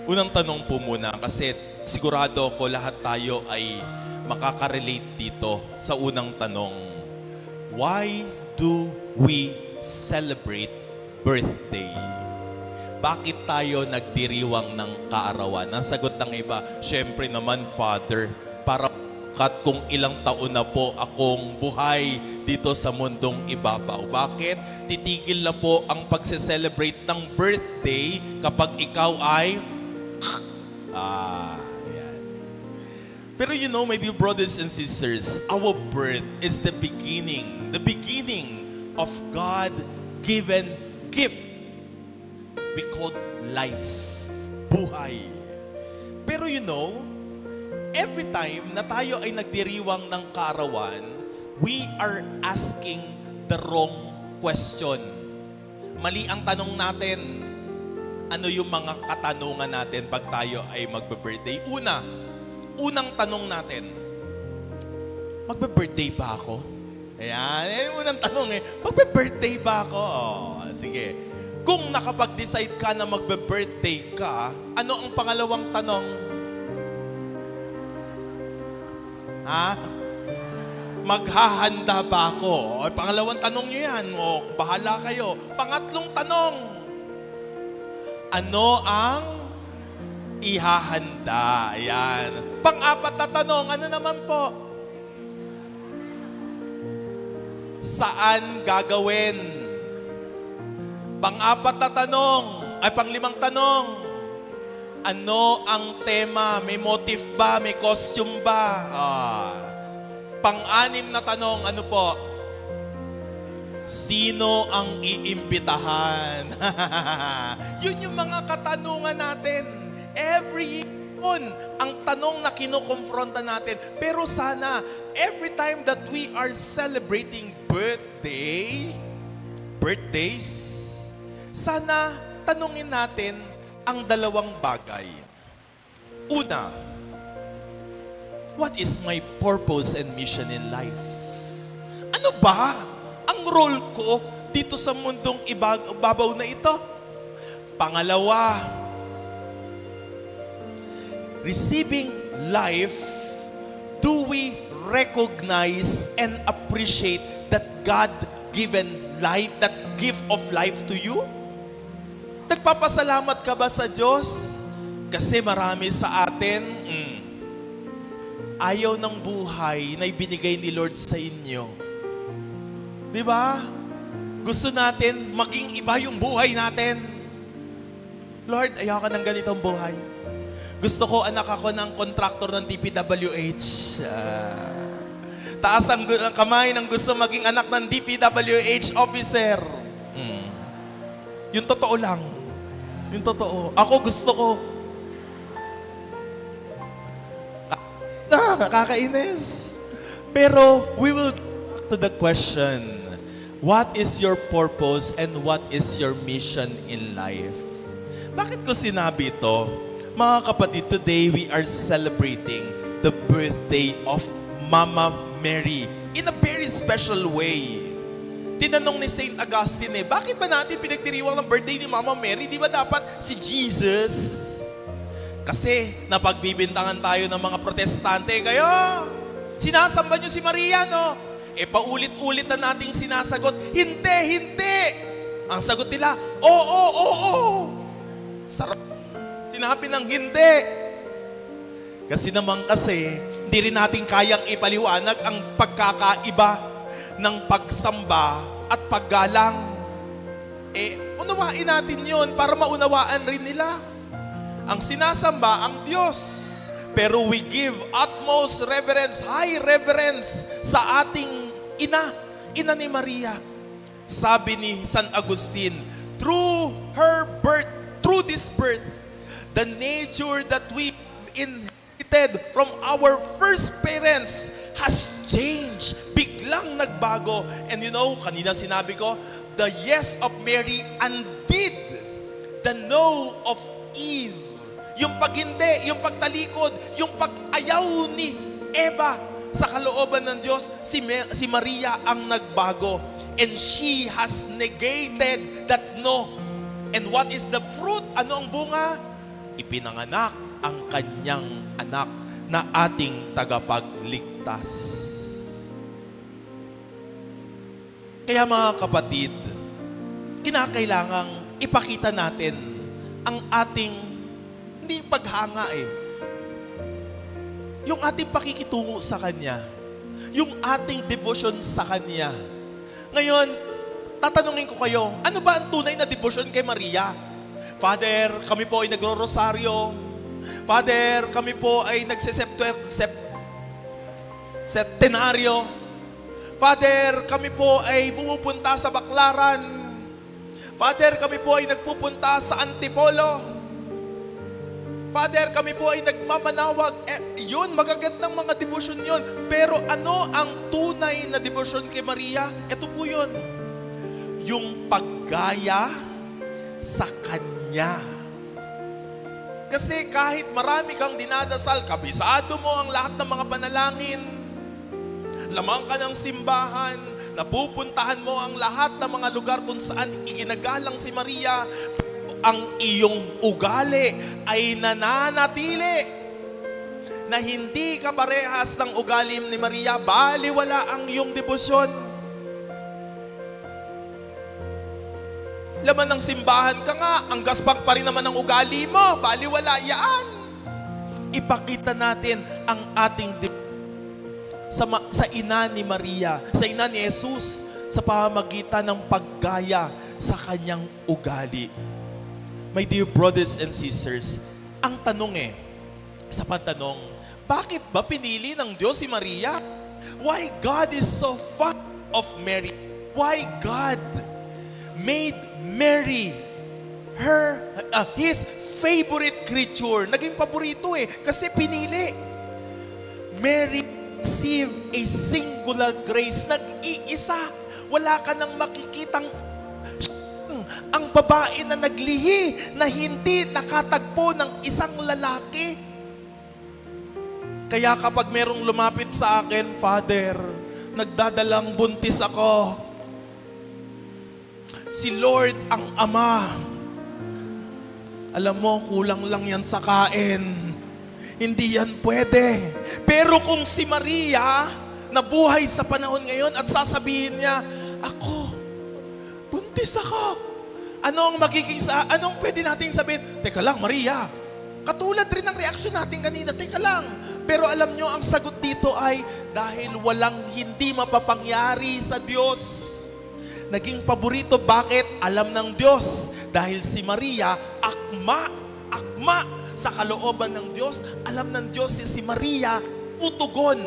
Unang tanong po muna, kasi sigurado ko lahat tayo ay makaka-relate dito sa unang tanong. Why do we celebrate birthday? Bakit tayo nagdiriwang ng kaarawan? Ang sagot ng iba, syempre naman, Father, para kung ilang taon na po akong buhay dito sa mundong ibabaw. Bakit? Titigil na po ang pagse-celebrate ng birthday kapag ikaw ay yan. Pero you know, my dear brothers and sisters, our birth is the beginning of God-given gift. We call life, buhay. Pero you know, every time na tayo ay nagdiriwang ng kaarawan, we are asking the wrong question. Mali ang tanong natin. Ano yung mga katanungan natin pag tayo ay magbe-birthday? Unang tanong natin, magbe-birthday ba ako? Ayan, unang tanong magbe-birthday ba ako? Sige. Kung nakapag-decide ka na magbe-birthday ka, ano ang pangalawang tanong? Maghahanda ba ako? Pangalawang tanong nyo yan. Bahala kayo. Pangatlong tanong, ano ang ihahanda? Ayan. Pang-apat na tanong, ano naman po? Saan gagawin? Pang-apat na tanong, pang-limang tanong, ano ang tema? May motif ba? May costume ba? Pang-anim na tanong, ano po? Sino ang iimbitahan? Yun yung mga katanungan natin. Every year, ang tanong na kinukonfronta natin. Pero sana, every time that we are celebrating birthdays, sana tanungin natin ang dalawang bagay. Una, what is my purpose and mission in life? Ano ba ang role ko dito sa mundong ibabaw na ito? Pangalawa, receiving life, do we recognize and appreciate that God-given life, that gift of life to you? Nagpapasalamat ka ba sa Diyos? Kasi marami sa atin, ayaw ng buhay na ibinigay ni Lord sa inyo. Di ba? Gusto natin maging iba yung buhay natin. Lord, ayaw ka ng ganitong buhay. Gusto ko, anak ako ng kontraktor ng DPWH. Taas ang kamay ng gusto maging anak ng DPWH officer. Yung totoo lang. Yung totoo. Ako gusto ko. Nakakainis. Pero we will back to the question, what is your purpose and what is your mission in life? Bakit ko sinabi ito? Mga kapatid, today we are celebrating the birthday of Mama Mary in a very special way. Tinanong ni Saint Augustine, bakit ba natin pinagdiriwang ng birthday ni Mama Mary? Di ba dapat si Jesus? Kasi napagbibintangan tayo ng mga protestante. Kayo, sinasamba nyo si Maria, no? Paulit-ulit na nating sinasagot, hindi. Ang sagot nila, oo. Sarap. Sinabi ng hindi. Kasi hindi rin natin kayang ipaliwanag ang pagkakaiba ng pagsamba at paggalang. Unawain natin yun para maunawaan rin nila. Ang sinasamba, ang Diyos. Pero we give utmost reverence, high reverence sa ating ina ni Maria. Sabi ni San Agustin, through her birth, through this birth, the nature that we inherited from our first parents has changed. Biglang nagbago. And you know, kanina sinabi ko, the yes of Mary undid the no of Eve. Yung paghindi, yung pagtalikod, yung pag-ayaw ni Eva sa kalooban ng Diyos, si Maria ang nagbago. And she has negated that no. And what is the fruit? Ano ang bunga? ipinanganak ang kanyang anak na ating tagapagligtas. Kaya mga kapatid, kinakailangang ipakita natin ang ating, hindi paghanga yung ating pakikitungo sa Kanya, yung ating devotion sa Kanya. Ngayon, tatanungin ko kayo, ano ba ang tunay na devotion kay Maria? Father, kami po ay nagro-rosaryo. Father, kami po ay septenaryo. Father, kami po ay pumupunta sa Baklaran. Father, kami po ay nagpupunta sa Antipolo. Father, kami po ay nagmamanawag. Yun, magagandang mga devotion yun. Pero ano ang tunay na devotion kay Maria? Ito po yun. Yung paggaya sa Kanya. Kasi kahit marami kang dinadasal, kabisado mo ang lahat ng mga panalangin, lamang ka ng simbahan, napupuntahan mo ang lahat ng mga lugar kung saan iginagalang si Maria, ang iyong ugali ay nananatili na hindi ka parehas ng ugali ni Maria, baliwala ang iyong debosyon. Laman ng simbahan ka nga, ang gaspang pa rin naman ang ugali mo, baliwala yan. Ipakita natin ang ating sa ina ni Maria, sa ina ni Jesus, sa pamamagitan ng paggaya sa kanyang ugali. My dear brothers and sisters, ang tanong sa pantanong, bakit ba pinili ng Diyos si Maria? Why God is so fond of Mary? Why God made Mary His favorite creature? Naging paborito kasi pinili. Mary received a singular grace. Nag-iisa. Wala ka nang makikitang ang babae na naglihi na hindi nakatagpo ng isang lalaki. Kaya kapag merong lumapit sa akin, Father, nagdadalang buntis ako. Si Lord ang Ama. Alam mo, kulang lang yan sa kain. Hindi yan pwede. Pero kung si Maria, nabuhay sa panahon ngayon at sasabihin niya, ako, buntis ako. Anong pwede nating sabihin? Teka lang, Maria. Katulad rin ng reaksyon natin kanina, teka lang. Pero alam nyo, ang sagot dito ay dahil walang hindi mapapangyari sa Diyos. Naging paborito, bakit? Alam ng Diyos. Dahil si Maria, akma sa kalooban ng Diyos. Alam ng Diyos si Maria, utugon.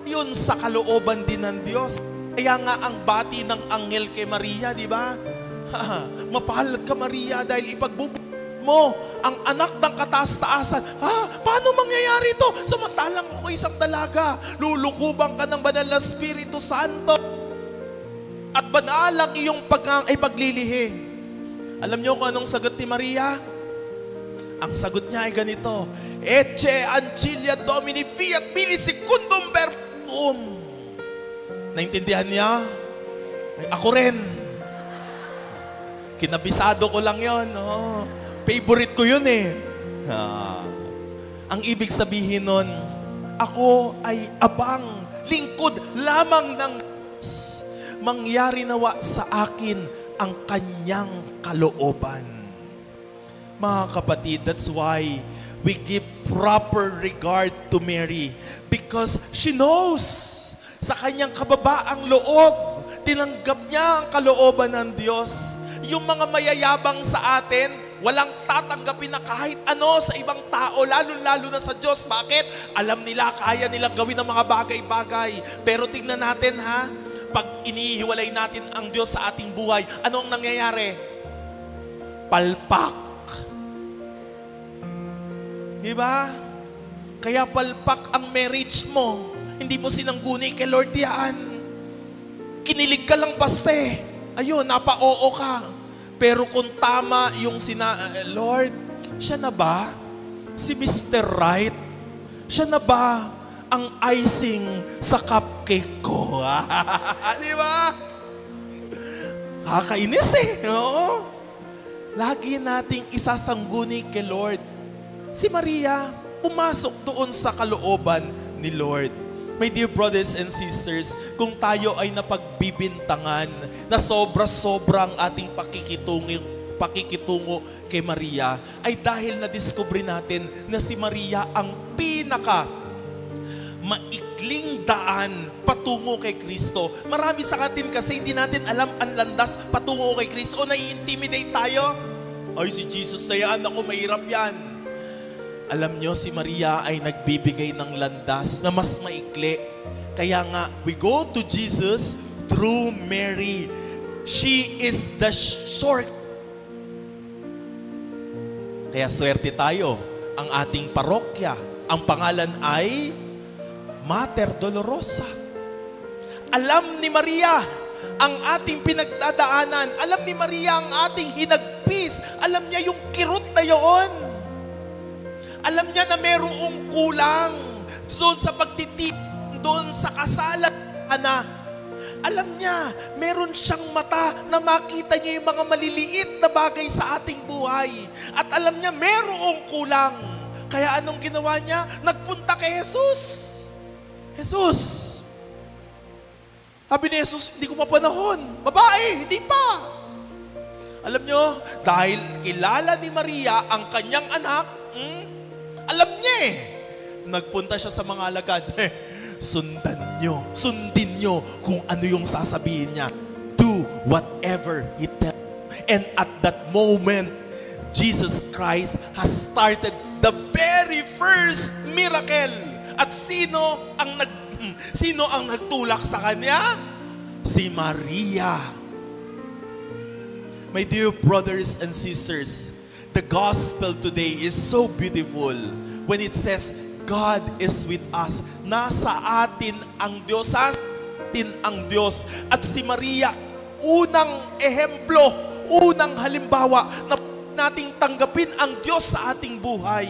Yun sa kalooban din ng Diyos. Kaya nga ang bati ng anghel kay Maria, di ba? Mapalad ka, Maria, dahil ipagbubuhat mo ang anak ng kataas-taasan. Paano mangyayari ito? Samantalang ako isang dalaga. Lulukuban ka ng banal na Espiritu Santo. At banal ang iyong paglilihi. Alam niyo kung anong sagot ni Maria? Ang sagot niya ay ganito, Ecce ancilia Domini fiat mini secundum perpetuum. Naintindihan niya? Ako rin. Kinabisado ko lang yon. Favorite ko yun Ang ibig sabihin nun, ako ay abang, lingkod lamang ng Diyos. Mangyari nawa sa akin ang kanyang kalooban. Mga kapatid, that's why we give proper regard to Mary. Because she knows sa kanyang kababaang loob, tinanggap niya ang kalooban ng Diyos. Yung mga mayayabang sa atin, walang tatanggapin na kahit ano sa ibang tao, lalo-lalo na sa Diyos. Bakit? Alam nila, kaya nilang gawin ang mga bagay-bagay. Pero tingnan natin pag inihiwalay natin ang Diyos sa ating buhay, ano ang nangyayari? Palpak. Diba? Kaya palpak ang marriage mo. Hindi mo sinangguni kay Lord yan. Kinilig ka lang baste. Ayun, napa-oo ka. Pero kung tama yung Lord, siya na ba? Si Mr. Right? Siya na ba ang icing sa cupcake ko? Di ba? Kakainis Oo. Lagi nating isasangguni kay Lord Si Maria, pumasok doon sa kalooban ni Lord. My dear brothers and sisters, kung tayo ay napagbibintangan na sobra-sobra ang ating pakikitungo kay Maria, ay dahil na-discover natin na si Maria ang pinaka maikling daan patungo kay Kristo. Marami sa atin kasi hindi natin alam ang landas patungo kay Kristo. O nai-intimidate tayo. Ay, si Jesus na yan, ako mahirap yan. Alam nyo, si Maria ay nagbibigay ng landas na mas maikli. Kaya nga, we go to Jesus through Mary. She is the short. Kaya swerte tayo. Ang ating parokya, ang pangalan ay Mater Dolorosa. Alam ni Maria ang ating pinagdadaanan. Alam ni Maria ang ating hinagpis. Alam niya yung kirot na yun. Alam niya na mayroong kulang doon sa pagtitik, doon sa kasalan na. Alam niya, meron siyang mata na makita niya yung mga maliliit na bagay sa ating buhay. At alam niya, mayroong kulang. Kaya anong ginawa niya? Nagpunta kay Jesus. Jesus. Sabi ni Jesus, hindi ko pa panahon. Babae, hindi pa. Alam niyo, dahil kilala ni Maria ang kanyang anak, alam niya nagpunta siya sa mga alagad. Sundin nyo kung ano yung sasabihin niya. Do whatever He tells. And at that moment, Jesus Christ has started the very first miracle. At sino ang nagtulak sa kanya? Si Maria. My dear brothers and sisters, the gospel today is so beautiful when it says, God is with us. Nasa atin ang Diyos. Sa atin ang Diyos. At si Maria, unang ehemplo, unang halimbawa na nating tanggapin ang Diyos sa ating buhay.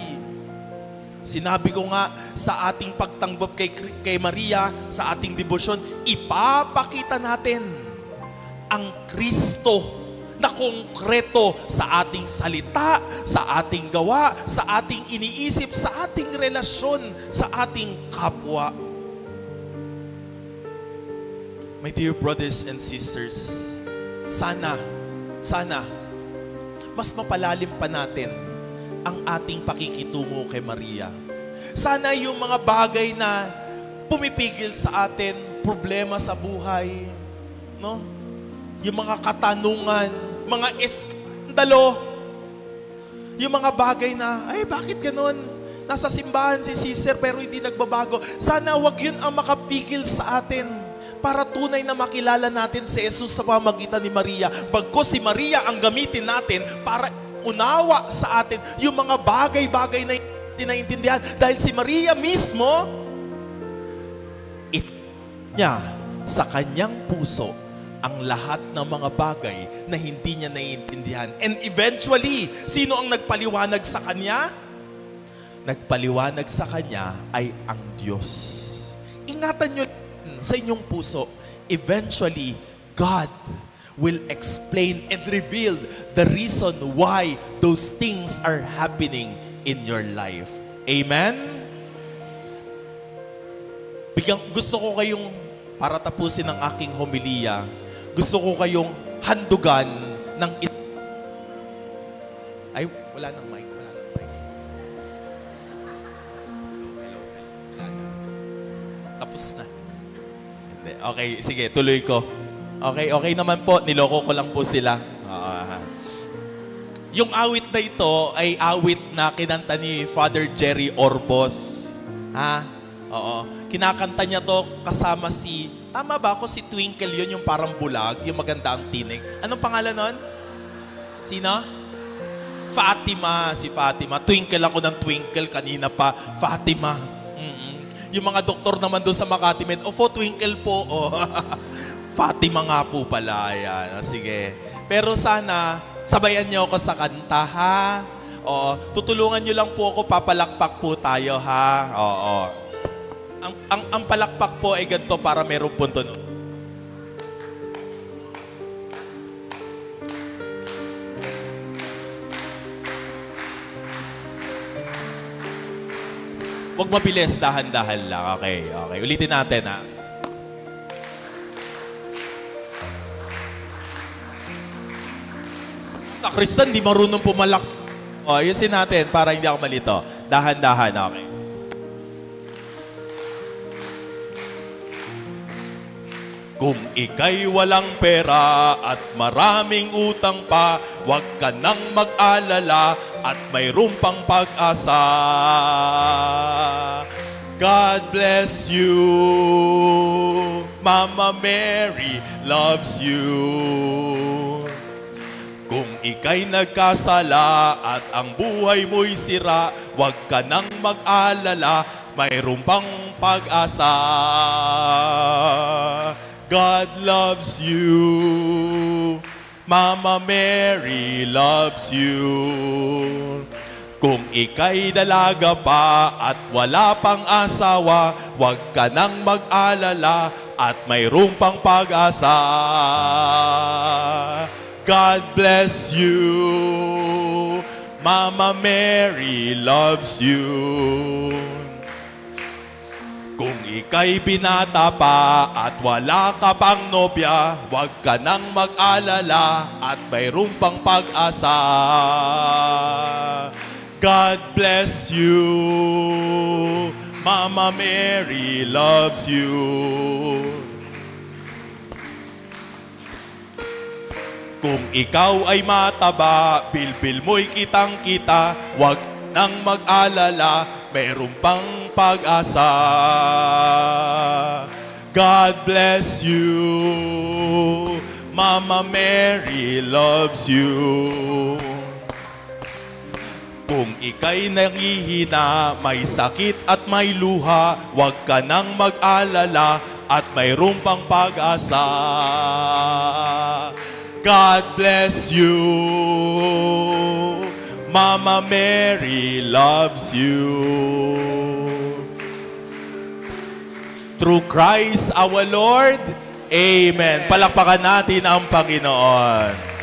Sinabi ko nga sa ating pagtanggap kay Maria, sa ating debosyon, ipapakita natin ang Kristo na konkreto sa ating salita, sa ating gawa, sa ating iniisip, sa ating relasyon, sa ating kapwa. My dear brothers and sisters, sana, mas mapalalim pa natin ang ating pakikitungo kay Maria. Sana yung mga bagay na pumipigil sa atin, problema sa buhay, no? Yung mga katanungan, mga eskandalo, yung mga bagay na, ay bakit ganun? Nasa simbahan si Caesar pero hindi nagbabago. Sana wag yun ang makapigil sa atin para tunay na makilala natin si Jesus sa pamamagitan ni Maria. Bagkus si Maria ang gamitin natin para unawa sa atin yung mga bagay-bagay na tinaintindihan. Dahil si Maria mismo, niya sa kanyang puso ang lahat ng mga bagay na hindi niya naiintindihan. And eventually, sino ang nagpaliwanag sa kanya? Nagpaliwanag sa kanya ay ang Diyos. Ingatan niyo sa inyong puso, eventually, God will explain and reveal the reason why those things are happening in your life. Amen? Gusto ko kayong, para tapusin ang aking homilya, gusto ko kayong handugan ng ay, wala nang mic. Wala na. Tapos na. Okay, sige, tuloy ko. Okay naman po. Niloko ko lang po sila. Yung awit na ito ay awit na kinanta ni Father Jerry Orbos. Oo. Kinakanta niya to kasama si, tama ba ako? Si Twinkle yun, yung parang bulag, yung maganda ang tinig. Anong pangalan nun? Sino? Fatima. Si Fatima. Twinkle ako ng Twinkle kanina pa. Fatima. Yung mga doktor naman doon sa Makati Med, Twinkle po. Fatima nga po pala. Ayan. Sige. Pero sana, sabayan niyo ako sa kanta, ha? Tutulungan niyo lang po ako, papalakpak po tayo, ha? Oo. Ang palakpak po ay ganito para merong punto. Huwag mabilis, dahan-dahan lang. Okay, okay. Ulitin natin, ha? Sa Kristan, di marunong pumalak. O, ayusin natin para hindi ako malito. Dahan-dahan, okay. Kung ika'y walang pera at maraming utang pa, huwag ka nang mag-alala at mayroon pang pag-asa. God bless you. Mama Mary loves you. Kung ika'y nagkasala at ang buhay mo'y sira, huwag ka nang mag-alala, mayroon pang pag-asa. God loves you. Mama Mary loves you. Kung ika'y dalaga pa at wala pang asawa, huwag ka nang mag-alala at mayroon pang pag-asa. God bless you. Mama Mary loves you. Kung ika'y binata pa at wala ka pang nobya, huwag ka nang mag-alala at mayroon pang pag-asa. God bless you. Mama Mary loves you. Kung ikaw ay mataba, bilbil mo'y kitang-kita, huwag nang mag-alala, mayroon pang pag-asa. God bless you. Mama Mary loves you. Kung ika'y nangihina, may sakit at may luha, huwag ka nang mag-alala at mayroon pang pag-asa. God bless you. Mama Mary loves you. Through Christ our Lord. Amen. Palakpakan natin ang Panginoon.